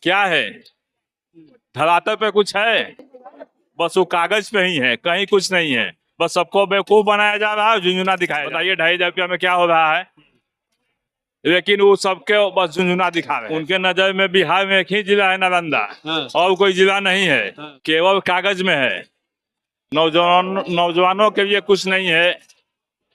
क्या है? धरातल पे कुछ है? बस वो कागज पे ही है, कहीं कुछ नहीं है। बस सबको बेवकूफ बनाया जा रहा है, झुंझुना दिखाया। बताइए 2,500 में क्या हो रहा है? लेकिन वो सबके बस झुंझुना दिखा रहे हैं। उनके नजर में बिहार में एक ही जिला है, नालंदा। और कोई जिला नहीं है, केवल कागज में है। नौजवानों के लिए कुछ नहीं है,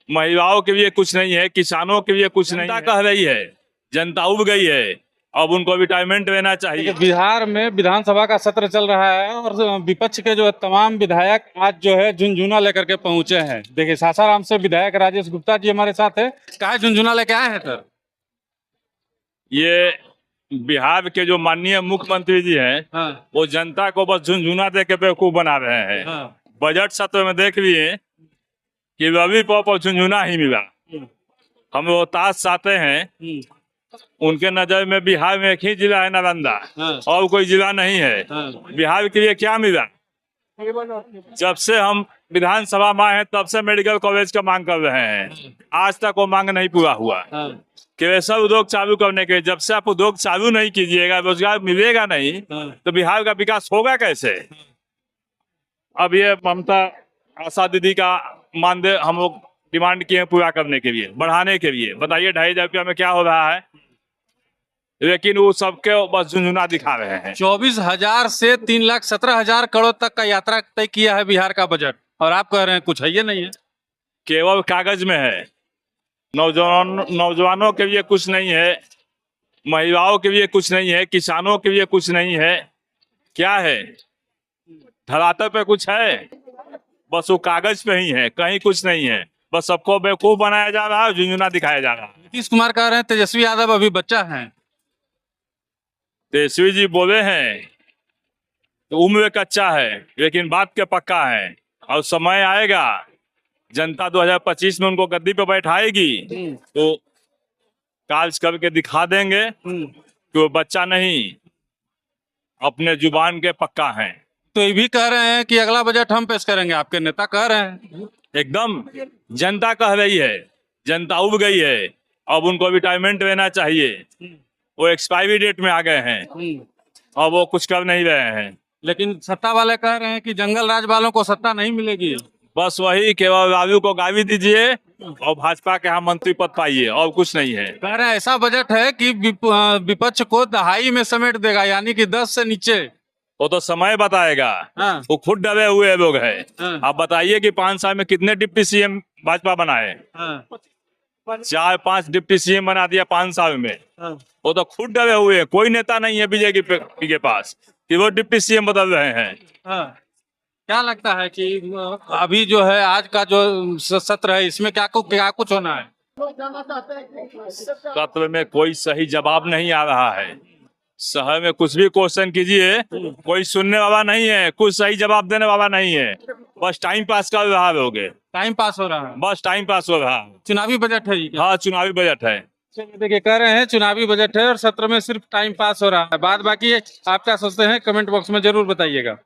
महिलाओं के लिए कुछ नहीं है, किसानों के लिए कुछ नहीं है। कह रही है, जनता उब गई है, अब उनको रिटायरमेंट लेना चाहिए। बिहार में विधानसभा का सत्र चल रहा है और विपक्ष के जो है तमाम विधायक आज जो है झुनझुना लेकर के पहुंचे हैं। देखिए सासाराम से विधायक राजेश गुप्ता जी हमारे साथ है। कहा झुनझुना लेके आए हैं सर? ये बिहार के जो माननीय मुख्यमंत्री जी हैं, हाँ। वो जनता को बस झुनझुना दे के बेवकूफ बना रहे हैं। हाँ। बजट सत्र में देख लिए कि रवि पॉप और झुनझुना ही मिला। हम रोहतास चाहते हैं, उनके नजर में बिहार में एक ही जिला है, नालंदा। और कोई जिला नहीं है। बिहार के लिए क्या मिला? जब से हम विधानसभा में आए हैं तब से मेडिकल कॉलेज का मांग कर रहे हैं, आज तक वो मांग नहीं पूरा हुआ। केवल उद्योग चालू करने के, जब से आप उद्योग चालू नहीं कीजिएगा, रोजगार मिलेगा नहीं, तो बिहार का विकास होगा कैसे? अब ये ममता आशा दीदी का मानदेय हम लोग डिमांड किए हैं पूरा करने के लिए, बढ़ाने के लिए। बताइए 2,500 में क्या हो रहा है? लेकिन वो सबके बस झुंझुना दिखा रहे हैं। 24,000 से 3,17,000 करोड़ तक का यात्रा तय किया है बिहार का बजट, और आप कह रहे हैं कुछ है ये नहीं है, केवल कागज में है। नौजवानों के लिए कुछ नहीं है, महिलाओं के लिए कुछ नहीं है, किसानों के लिए कुछ नहीं है। क्या है? धरातल पे कुछ है? बस वो कागज पे ही है, कहीं कुछ नहीं है। बस सबको बेवकूफ बनाया जा रहा है, झुंझुना दिखाया जा रहा है। नीतीश कुमार कह रहे हैं तेजस्वी यादव अभी बच्चा है। तेजस्वी जी बोले हैं तो उम्र कच्चा है, लेकिन बात के पक्का है। और समय आएगा, जनता 2025 में उनको गद्दी पे बैठाएगी तो काज करके दिखा देंगे कि वो बच्चा नहीं, अपने जुबान के पक्का है। तो ये भी कह रहे हैं कि अगला बजट हम पेश करेंगे, आपके नेता कह रहे हैं। एकदम जनता कह रही है, जनता उब गई है, अब उनको रिटायरमेंट लेना चाहिए। वो एक्सपायरी डेट में आ गए हैं और वो कुछ कर नहीं रहे हैं। लेकिन सत्ता वाले कह रहे हैं कि जंगल राज वालों को सत्ता नहीं मिलेगी। बस वही केवल राजू को गाली दीजिए और भाजपा के यहाँ मंत्री पद पाइए, और कुछ नहीं है। कह रहे हैं ऐसा बजट है कि विपक्ष को दहाई में समेट देगा, यानी कि 10 से नीचे। वो तो समय बताएगा। हाँ। वो खुद डरे हुए लोग हैं। हाँ। आप बताइए कि 5 साल में कितने डिप्टी सीएम भाजपा बनाए? हाँ। 4-5 डिप्टी सीएम बना दिया 5 साल में। हाँ। वो तो खुद डरे हुए हैं। कोई नेता नहीं है बीजेपी के पास कि वो डिप्टी सीएम बदल रहे हैं। हाँ। क्या लगता है कि अभी जो है आज का जो सत्र है, इसमें क्या कुछ होना है? सत्र में कोई सही जवाब नहीं आ रहा है। शहर में कुछ भी क्वेश्चन कीजिए, कोई सुनने वाला नहीं है, कुछ सही जवाब देने वाला नहीं है। बस टाइम पास कर रहा लोग, टाइम पास हो रहा है। बस टाइम पास हो रहा है। चुनावी बजट है ये? हाँ, चुनावी बजट है। देखिए कह रहे हैं चुनावी बजट है और सत्र में सिर्फ टाइम पास हो रहा है। बाद बाकी आप क्या सोचते हैं कमेंट बॉक्स में जरूर बताइएगा।